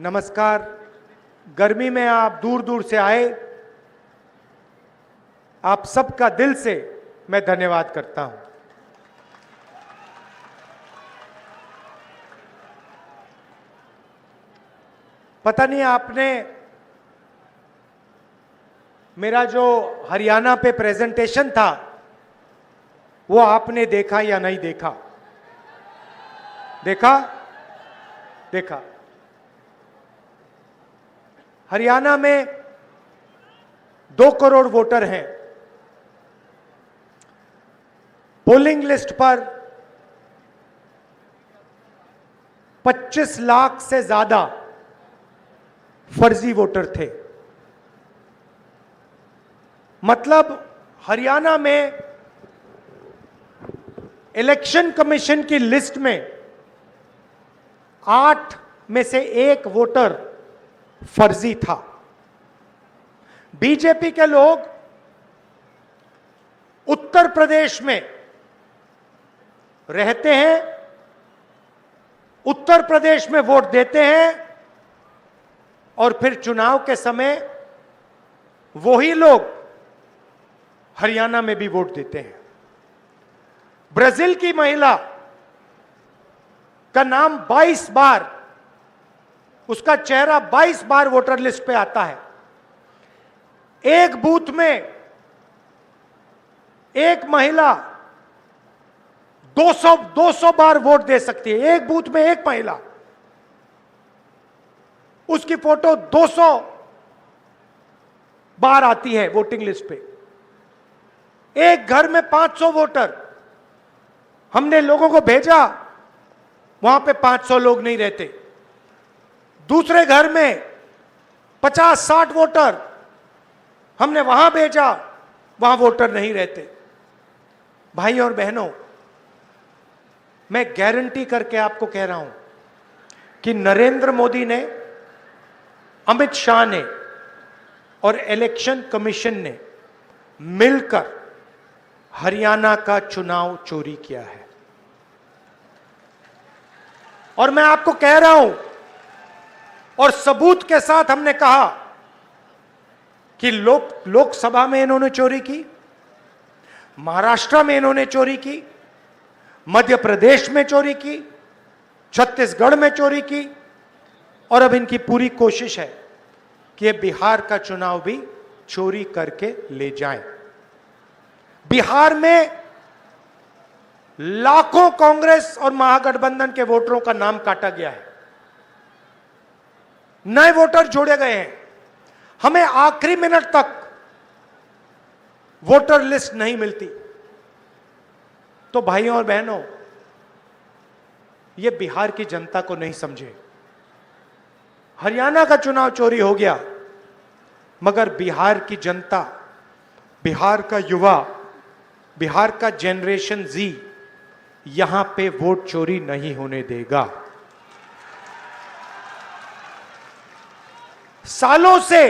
नमस्कार। गर्मी में आप दूर दूर से आए, आप सबका दिल से मैं धन्यवाद करता हूं। पता नहीं आपने मेरा जो हरियाणा पे प्रेजेंटेशन था वो आपने देखा या नहीं देखा? देखा? देखा। हरियाणा में 2 करोड़ वोटर हैं। पोलिंग लिस्ट पर 25 लाख से ज्यादा फर्जी वोटर थे। मतलब हरियाणा में इलेक्शन कमीशन की लिस्ट में 8 में से 1 वोटर फर्जी था। बीजेपी के लोग उत्तर प्रदेश में रहते हैं, उत्तर प्रदेश में वोट देते हैं और फिर चुनाव के समय वही लोग हरियाणा में भी वोट देते हैं। ब्राजील की महिला का नाम 22 बार, उसका चेहरा 22 बार वोटर लिस्ट पे आता है। एक बूथ में एक महिला 200 बार वोट दे सकती है। एक बूथ में एक महिला, उसकी फोटो 200 बार आती है वोटिंग लिस्ट पे। एक घर में 500 वोटर, हमने लोगों को भेजा, वहां पे 500 लोग नहीं रहते। दूसरे घर में 50-60 वोटर, हमने वहां भेजा, वहां वोटर नहीं रहते। भाई और बहनों, मैं गारंटी करके आपको कह रहा हूं कि नरेंद्र मोदी ने, अमित शाह ने और इलेक्शन कमीशन ने मिलकर हरियाणा का चुनाव चोरी किया है। और मैं आपको कह रहा हूं और सबूत के साथ हमने कहा कि लोकसभा में इन्होंने चोरी की, महाराष्ट्र में इन्होंने चोरी की, मध्य प्रदेश में चोरी की, छत्तीसगढ़ में चोरी की, और अब इनकी पूरी कोशिश है कि ये बिहार का चुनाव भी चोरी करके ले जाएं। बिहार में लाखों कांग्रेस और महागठबंधन के वोटरों का नाम काटा गया है, नए वोटर जोड़े गए हैं। हमें आखिरी मिनट तक वोटर लिस्ट नहीं मिलती। तो भाइयों और बहनों, यह बिहार की जनता को नहीं समझे। हरियाणा का चुनाव चोरी हो गया, मगर बिहार की जनता, बिहार का युवा, बिहार का जनरेशन जी यहां पे वोट चोरी नहीं होने देगा। सालों से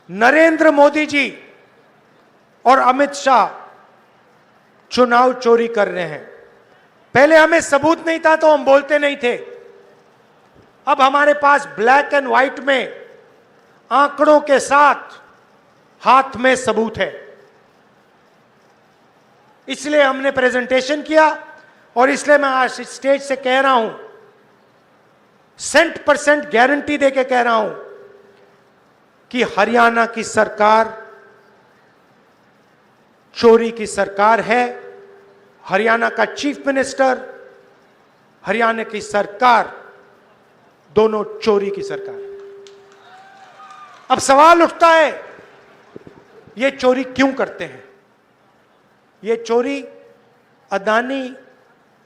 नरेंद्र मोदी जी और अमित शाह चुनाव चोरी कर रहे हैं। पहले हमें सबूत नहीं था तो हम बोलते नहीं थे। अब हमारे पास ब्लैक एंड व्हाइट में, आंकड़ों के साथ हाथ में सबूत है। इसलिए हमने प्रेजेंटेशन किया और इसलिए मैं आज स्टेज से कह रहा हूं, 100% गारंटी देके कह रहा हूं कि हरियाणा की सरकार चोरी की सरकार है। हरियाणा का चीफ मिनिस्टर, हरियाणा की सरकार, दोनों चोरी की सरकार। अब सवाल उठता है, ये चोरी क्यों करते हैं? ये चोरी अदानी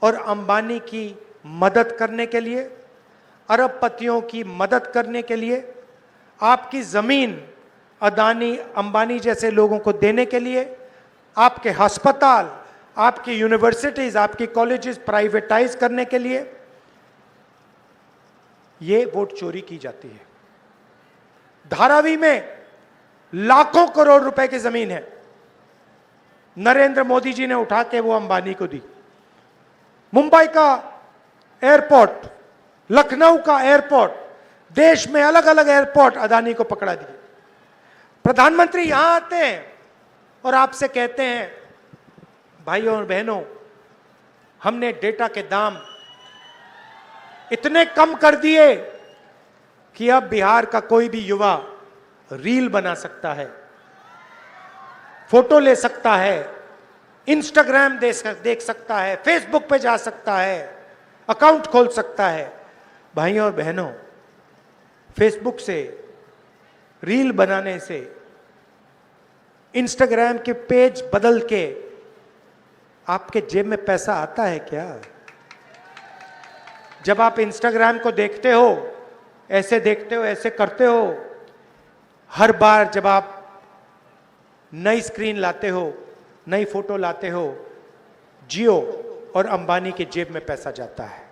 और अंबानी की मदद करने के लिए, अरबपतियों की मदद करने के लिए, आपकी जमीन अदानी अंबानी जैसे लोगों को देने के लिए, आपके अस्पताल, आपकी यूनिवर्सिटीज, आपकी कॉलेजेस प्राइवेटाइज करने के लिए ये वोट चोरी की जाती है। धारावी में लाखों करोड़ रुपए की जमीन है, नरेंद्र मोदी जी ने उठा के वो अंबानी को दी। मुंबई का एयरपोर्ट लखनऊ का एयरपोर्ट, देश में अलग अलग एयरपोर्ट अदानी को पकड़ा दिए। प्रधानमंत्री यहां आते हैं और आपसे कहते हैं, भाइयों और बहनों, हमने डेटा के दाम इतने कम कर दिए कि अब बिहार का कोई भी युवा रील बना सकता है, फोटो ले सकता है, इंस्टाग्राम देख सकता है, फेसबुक पे जा सकता है, अकाउंट खोल सकता है। भाइयों और बहनों, फेसबुक से, रील बनाने से, इंस्टाग्राम के पेज बदल के आपके जेब में पैसा आता है क्या? जब आप इंस्टाग्राम को देखते हो, ऐसे देखते हो, ऐसे करते हो, हर बार जब आप नई स्क्रीन लाते हो, नई फोटो लाते हो, जियो और अंबानी के जेब में पैसा जाता है,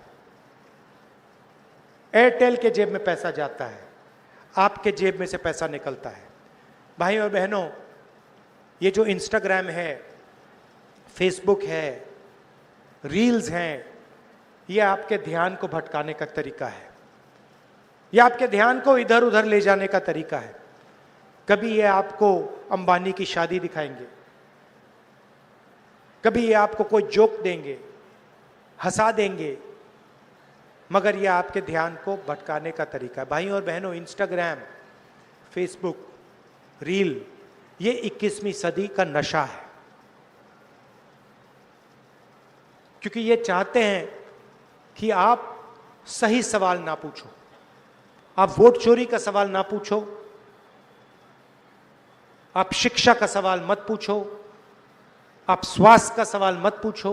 एयरटेल के जेब में पैसा जाता है, आपके जेब में से पैसा निकलता है। भाइयों और बहनों, ये जो इंस्टाग्राम है, फेसबुक है, रील्स हैं, ये आपके ध्यान को भटकाने का तरीका है, ये आपके ध्यान को इधर उधर ले जाने का तरीका है। कभी ये आपको अंबानी की शादी दिखाएंगे, कभी ये आपको कोई जोक देंगे, हंसा देंगे, मगर ये आपके ध्यान को भटकाने का तरीका है। भाइयों और बहनों, इंस्टाग्राम, फेसबुक, रील, ये 21वीं सदी का नशा है, क्योंकि ये चाहते हैं कि आप सही सवाल ना पूछो, आप वोट चोरी का सवाल ना पूछो, आप शिक्षा का सवाल मत पूछो, आप स्वास्थ्य का सवाल मत पूछो,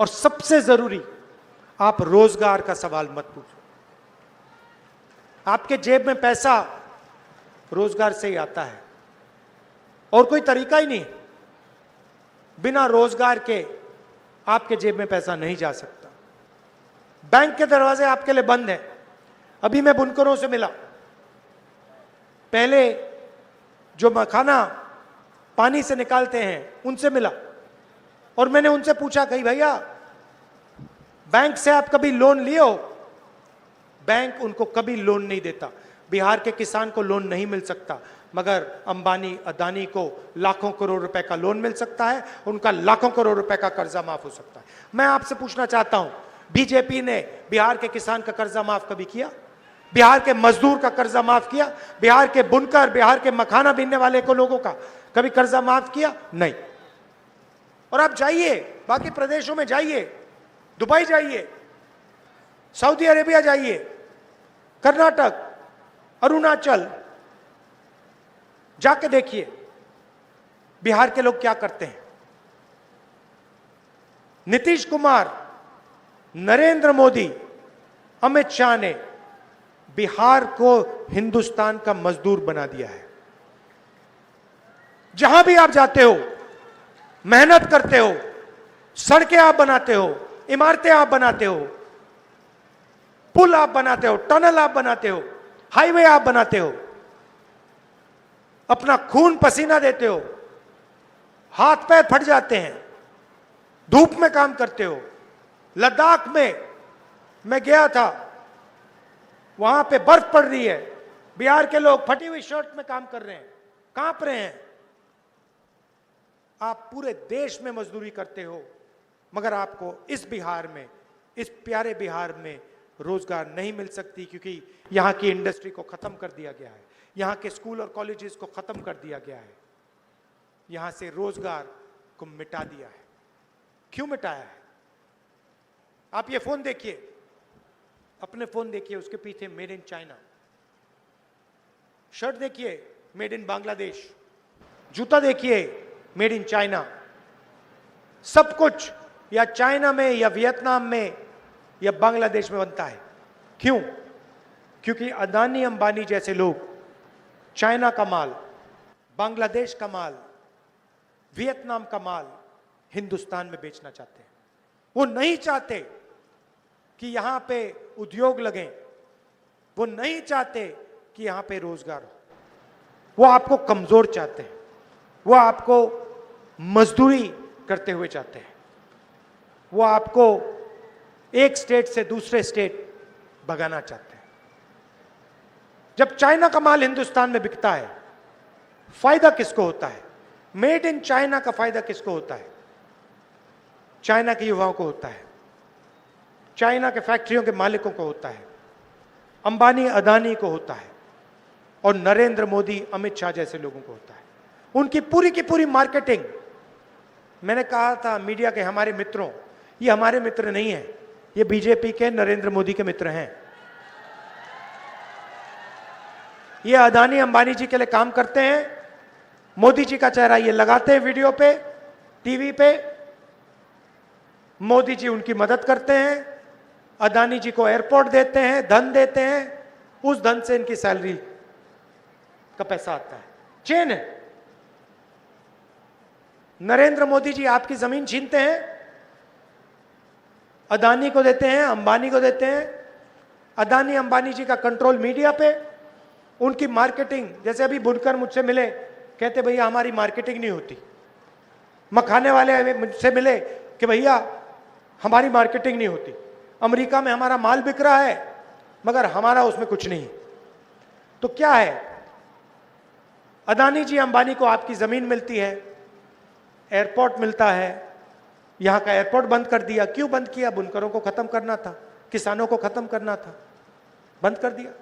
और सबसे जरूरी, आप रोजगार का सवाल मत पूछो। आपके जेब में पैसा रोजगार से ही आता है, और कोई तरीका ही नहीं। बिना रोजगार के आपके जेब में पैसा नहीं जा सकता। बैंक के दरवाजे आपके लिए बंद हैं। अभी मैं बुनकरों से मिला, पहले जो मखाना पानी से निकालते हैं उनसे मिला, और मैंने उनसे पूछा, कही भैया बैंक से आप कभी लोन लिए हो? बैंक उनको कभी लोन नहीं देता। बिहार के किसान को लोन नहीं मिल सकता, मगर अंबानी, अदानी को लाखों करोड़ रुपए का लोन मिल सकता है, उनका लाखों करोड़ रुपए का कर्जा माफ हो सकता है। मैं आपसे पूछना चाहता हूं, बीजेपी ने बिहार के किसान का कर्जा माफ कभी किया? बिहार के मजदूर का कर्जा माफ किया? बिहार के बुनकर, बिहार के मखाना बीनने वाले को लोगों का कभी कर्जा माफ किया? नहीं। और आप जाइए, बाकी प्रदेशों में जाइए, दुबई जाइए, सऊदी अरेबिया जाइए, कर्नाटक, अरुणाचल, जाके देखिए बिहार के लोग क्या करते हैं। नीतीश कुमार, नरेंद्र मोदी, अमित शाह ने बिहार को हिंदुस्तान का मजदूर बना दिया है। जहां भी आप जाते हो, मेहनत करते हो, सड़कें आप बनाते हो, इमारतें आप बनाते हो, पुल आप बनाते हो, टनल आप बनाते हो, हाईवे आप बनाते हो, अपना खून पसीना देते हो, हाथ पैर फट जाते हैं, धूप में काम करते हो। लद्दाख में मैं गया था, वहां पे बर्फ पड़ रही है, बिहार के लोग फटी हुई शर्ट में काम कर रहे हैं, कांप रहे हैं। आप पूरे देश में मजदूरी करते हो, मगर आपको इस बिहार में, इस प्यारे बिहार में रोजगार नहीं मिल सकती, क्योंकि यहां की इंडस्ट्री को खत्म कर दिया गया है, यहां के स्कूल और कॉलेजेस को खत्म कर दिया गया है, यहां से रोजगार को मिटा दिया है। क्यों मिटाया है? आप ये फोन देखिए, अपने फोन देखिए, उसके पीछे मेड इन चाइना, शर्ट देखिए मेड इन बांग्लादेश, जूता देखिए मेड इन चाइना। सब कुछ या चाइना में या वियतनाम में या बांग्लादेश में बनता है। क्यों? क्योंकि अदानी अंबानी जैसे लोग चाइना का माल, बांग्लादेश का माल, वियतनाम का माल हिंदुस्तान में बेचना चाहते हैं। वो नहीं चाहते कि यहां पे उद्योग लगें, वो नहीं चाहते कि यहां पे रोजगार हो, वो आपको कमजोर चाहते हैं, वो आपको मजदूरी करते हुए चाहते हैं, वो आपको एक स्टेट से दूसरे स्टेट भगाना चाहते हैं। जब चाइना का माल हिंदुस्तान में बिकता है, फायदा किसको होता है? मेड इन चाइना का फायदा किसको होता है? चाइना के युवाओं को होता है, चाइना के फैक्ट्रियों के मालिकों को होता है, अंबानी अदानी को होता है, और नरेंद्र मोदी अमित शाह जैसे लोगों को होता है। उनकी पूरी की पूरी मार्केटिंग, मैंने कहा था मीडिया के हमारे मित्रों, ये हमारे मित्र नहीं है, ये बीजेपी के नरेंद्र मोदी के मित्र हैं। ये अदानी अंबानी जी के लिए काम करते हैं। मोदी जी का चेहरा ये लगाते हैं वीडियो पे, टीवी पे, मोदी जी उनकी मदद करते हैं, अदानी जी को एयरपोर्ट देते हैं, धन देते हैं, उस धन से इनकी सैलरी का पैसा आता है। चेन है। नरेंद्र मोदी जी आपकी जमीन छीनते हैं, अदानी को देते हैं, अंबानी को देते हैं। अदानी अंबानी जी का कंट्रोल मीडिया पे, उनकी मार्केटिंग, जैसे अभी बुनकर मुझसे मिले, कहते भैया हमारी मार्केटिंग नहीं होती। मखाने वाले मुझसे मिले कि भैया हमारी मार्केटिंग नहीं होती, अमेरिका में हमारा माल बिक रहा है मगर हमारा उसमें कुछ नहीं। तो क्या है, अदानी जी अंबानी को आपकी जमीन मिलती है, एयरपोर्ट मिलता है, यहां का एयरपोर्ट बंद कर दिया। क्यों बंद किया? बुनकरों को खत्म करना था, किसानों को खत्म करना था, बंद कर दिया।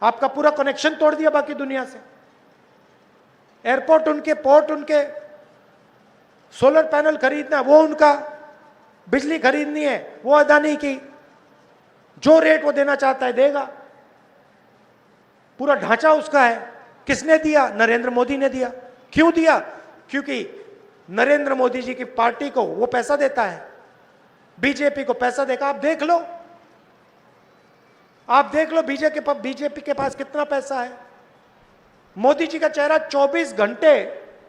आपका पूरा कनेक्शन तोड़ दिया बाकी दुनिया से। एयरपोर्ट उनके, पोर्ट उनके, सोलर पैनल खरीदना वो उनका, बिजली खरीदनी है वो अदानी की, जो रेट वो देना चाहता है देगा, पूरा ढांचा उसका है। किसने दिया? नरेंद्र मोदी ने दिया। क्यों दिया? क्योंकि नरेंद्र मोदी जी की पार्टी को वो पैसा देता है, बीजेपी को पैसा देगा। आप देख लो, आप देख लो बीजेपी के पास कितना पैसा है। मोदी जी का चेहरा 24 घंटे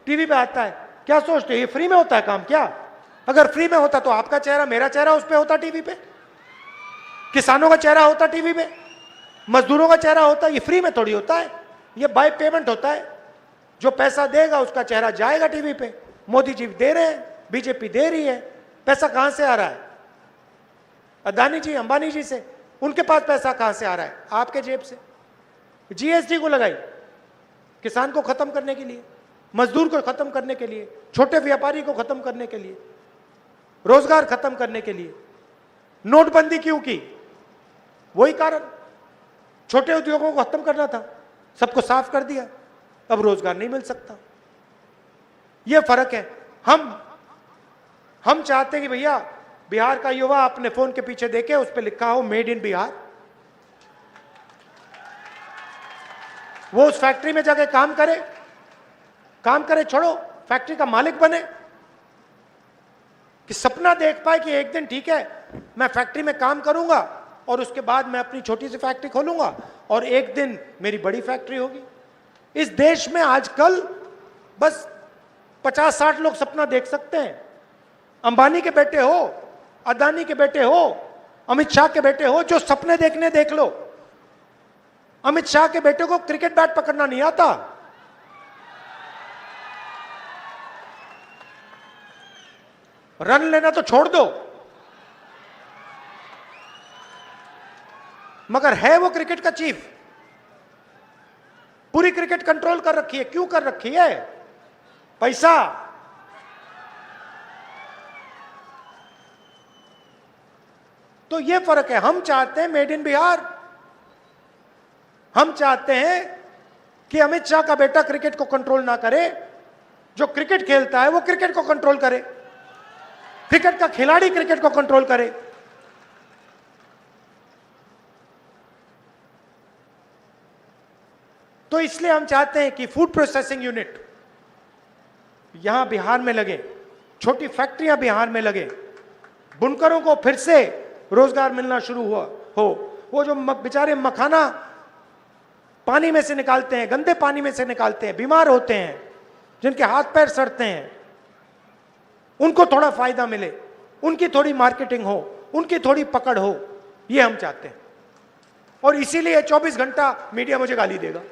टीवी पे आता है। क्या सोचते हो ये फ्री में होता है काम क्या? अगर फ्री में होता तो आपका चेहरा, मेरा चेहरा उस पे होता टीवी पे, किसानों का चेहरा होता टीवी पे, मजदूरों का चेहरा होता। ये फ्री में थोड़ी होता है, ये बाय पेमेंट होता है। जो पैसा देगा उसका चेहरा जाएगा टीवी पे। मोदी जी दे रहे हैं, बीजेपी दे रही है। पैसा कहां से आ रहा है? अदानी जी अंबानी जी से। उनके पास पैसा कहां से आ रहा है? आपके जेब से। जीएसटी को लगाई किसान को खत्म करने के लिए, मजदूर को खत्म करने के लिए, छोटे व्यापारी को खत्म करने के लिए, रोजगार खत्म करने के लिए। नोटबंदी क्यों की? वही कारण, छोटे उद्योगों को खत्म करना था, सबको साफ कर दिया, अब रोजगार नहीं मिल सकता। यह फर्क है। हम चाहते हैं कि भैया बिहार का युवा अपने फोन के पीछे देखे, उस पर लिखा हो मेड इन बिहार, वो उस फैक्ट्री में जाके काम करे, छोड़ो फैक्ट्री का मालिक बने, कि सपना देख पाए कि एक दिन ठीक है मैं फैक्ट्री में काम करूंगा और उसके बाद मैं अपनी छोटी सी फैक्ट्री खोलूंगा और एक दिन मेरी बड़ी फैक्ट्री होगी। इस देश में आजकल बस 50-60 लोग सपना देख सकते हैं। अंबानी के बेटे हो, अदानी के बेटे हो, अमित शाह के बेटे हो, जो सपने देखने देख लो। अमित शाह के बेटे को क्रिकेट बैट पकड़ना नहीं आता, रन लेना तो छोड़ दो, मगर है वो क्रिकेट का चीफ। पूरी क्रिकेट कंट्रोल कर रखी है। क्यों कर रखी है? पैसा। तो ये फर्क है। हम चाहते हैं मेड इन बिहार। हम चाहते हैं कि अमित शाह का बेटा क्रिकेट को कंट्रोल ना करे, जो क्रिकेट खेलता है वो क्रिकेट को कंट्रोल करे, क्रिकेट का खिलाड़ी क्रिकेट को कंट्रोल करे। तो इसलिए हम चाहते हैं कि फूड प्रोसेसिंग यूनिट यहां बिहार में लगे, छोटी फैक्ट्रियां बिहार में लगे, बुनकरों को फिर से रोजगार मिलना शुरू हो। वो जो बेचारे मखाना पानी में से निकालते हैं, गंदे पानी में से निकालते हैं, बीमार होते हैं, जिनके हाथ पैर सड़ते हैं, उनको थोड़ा फायदा मिले, उनकी थोड़ी मार्केटिंग हो, उनकी थोड़ी पकड़ हो, ये हम चाहते हैं। और इसीलिए 24 घंटा मीडिया मुझे गाली देगा,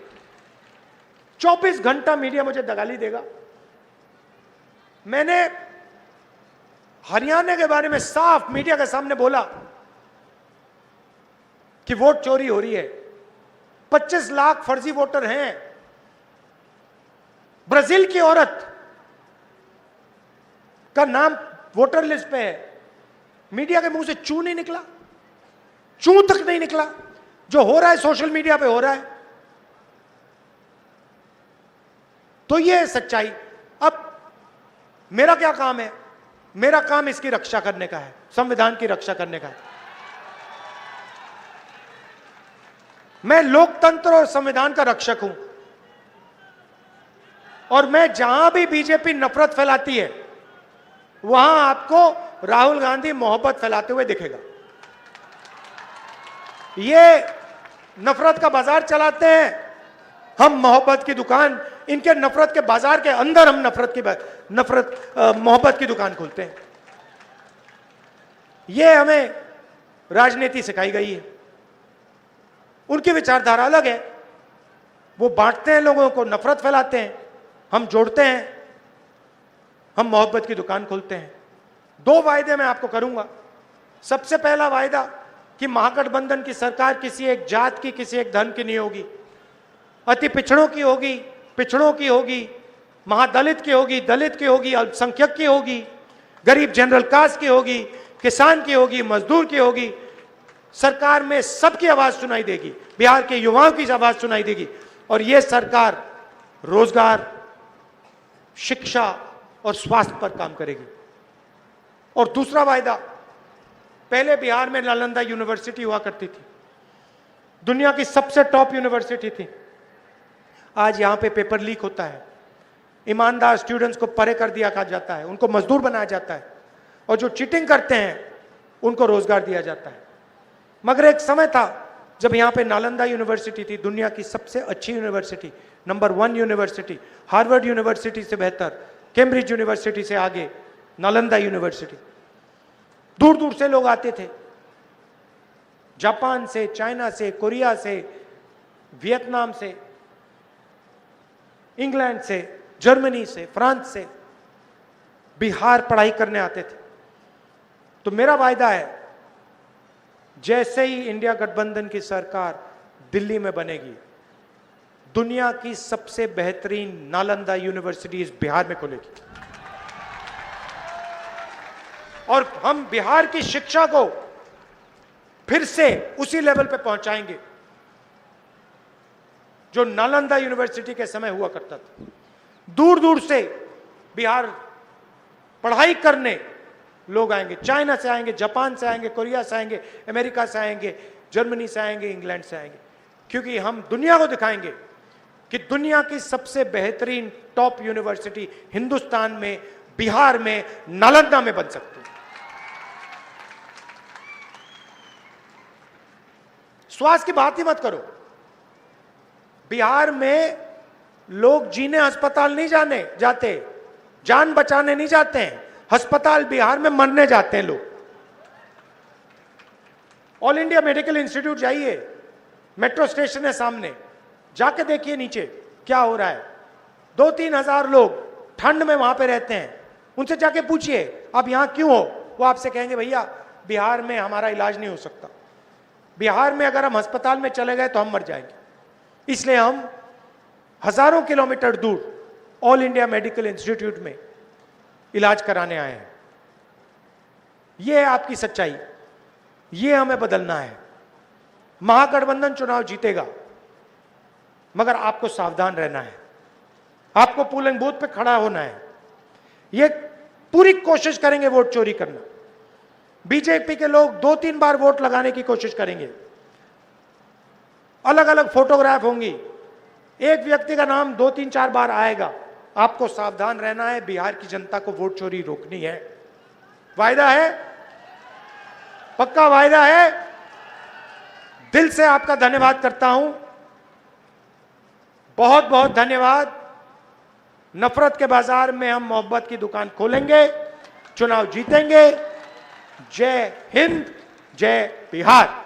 24 घंटा मीडिया मुझे गाली देगा। मैंने हरियाणा के बारे में साफ मीडिया के सामने बोला कि वोट चोरी हो रही है। 25 लाख फर्जी वोटर हैं। ब्राजील की औरत का नाम वोटर लिस्ट पे है, मीडिया के मुंह से चू नहीं निकला, चू तक नहीं निकला। जो हो रहा है सोशल मीडिया पे हो रहा है। तो ये है सच्चाई। अब मेरा क्या काम है? मेरा काम इसकी रक्षा करने का है, संविधान की रक्षा करने का है। मैं लोकतंत्र और संविधान का रक्षक हूं, और मैं जहां भी बीजेपी नफरत फैलाती है वहां आपको राहुल गांधी मोहब्बत फैलाते हुए दिखेगा। ये नफरत का बाजार चलाते हैं, हम मोहब्बत की दुकान, इनके नफरत के बाजार के अंदर हम मोहब्बत की दुकान खोलते हैं। ये हमें राजनीति सिखाई गई है। उनकी विचारधारा अलग है। वो बांटते हैं लोगों को, नफरत फैलाते हैं, हम जोड़ते हैं, हम मोहब्बत की दुकान खोलते हैं। 2 वायदे मैं आपको करूंगा। सबसे पहला वायदा कि महागठबंधन की सरकार किसी एक जात की, किसी एक धर्म की नहीं होगी, अति पिछड़ों की होगी, पिछड़ों की होगी, महादलित की होगी, दलित की होगी, अल्पसंख्यक की होगी, गरीब जनरल कास्ट की होगी, किसान की होगी, मजदूर की होगी। सरकार में सबकी आवाज सुनाई देगी, बिहार के युवाओं की आवाज सुनाई देगी। और यह सरकार रोजगार, शिक्षा और स्वास्थ्य पर काम करेगी। और दूसरा वायदा, पहले बिहार में नालंदा यूनिवर्सिटी हुआ करती थी, दुनिया की सबसे टॉप यूनिवर्सिटी थी। आज यहां पे पेपर लीक होता है, ईमानदार स्टूडेंट्स को परे कर दिया जाता है, उनको मजदूर बनाया जाता है, और जो चीटिंग करते हैं उनको रोजगार दिया जाता है। मगर एक समय था जब यहां पे नालंदा यूनिवर्सिटी थी, दुनिया की सबसे अच्छी university, number 1 university, Harvard university से बेहतर, कैम्ब्रिज यूनिवर्सिटी से आगे नालंदा यूनिवर्सिटी। दूर दूर से लोग आते थे, जापान से, चाइना से, कोरिया से, वियतनाम से, इंग्लैंड से, जर्मनी से, फ्रांस से बिहार पढ़ाई करने आते थे। तो मेरा वायदा है, जैसे ही इंडिया गठबंधन की सरकार दिल्ली में बनेगी, दुनिया की सबसे बेहतरीन नालंदा यूनिवर्सिटी इस बिहार में खुलेगी, और हम बिहार की शिक्षा को फिर से उसी लेवल पे पहुंचाएंगे जो नालंदा यूनिवर्सिटी के समय हुआ करता था। दूर दूर से बिहार पढ़ाई करने लोग आएंगे, चाइना से आएंगे, जापान से आएंगे, कोरिया से आएंगे, अमेरिका से आएंगे, जर्मनी से आएंगे, इंग्लैंड से आएंगे, क्योंकि हम दुनिया को दिखाएंगे कि दुनिया की सबसे बेहतरीन टॉप यूनिवर्सिटी हिंदुस्तान में, बिहार में, नालंदा में बन सकती है। स्वास्थ्य की बात ही मत करो। बिहार में लोग जीने अस्पताल नहीं जाते, जान बचाने नहीं जाते हैं, अस्पताल बिहार में मरने जाते हैं लोग। ऑल इंडिया मेडिकल इंस्टीट्यूट जाइए, मेट्रो स्टेशन है सामने, जाके देखिए नीचे क्या हो रहा है। 2-3 हजार लोग ठंड में वहां पे रहते हैं, उनसे जाके पूछिए आप यहां क्यों हो, वो आपसे कहेंगे भैया बिहार में हमारा इलाज नहीं हो सकता, बिहार में अगर हम अस्पताल में चले गए तो हम मर जाएंगे, इसलिए हम हजारों किलोमीटर दूर ऑल इंडिया मेडिकल इंस्टीट्यूट में इलाज कराने आए हैं। यह है आपकी सच्चाई, यह हमें बदलना है। महागठबंधन चुनाव जीतेगा, मगर आपको सावधान रहना है, आपको पोलिंग बूथ पे खड़ा होना है। ये पूरी कोशिश करेंगे वोट चोरी करना। बीजेपी के लोग 2-3 बार वोट लगाने की कोशिश करेंगे, अलग अलग फोटोग्राफ होंगी, एक व्यक्ति का नाम 2-3-4 बार आएगा। आपको सावधान रहना है, बिहार की जनता को वोट चोरी रोकनी है। वायदा है, पक्का वायदा है। दिल से आपका धन्यवाद करता हूं, बहुत बहुत धन्यवाद। नफरत के बाजार में हम मोहब्बत की दुकान खोलेंगे, चुनाव जीतेंगे। जय हिंद, जय बिहार।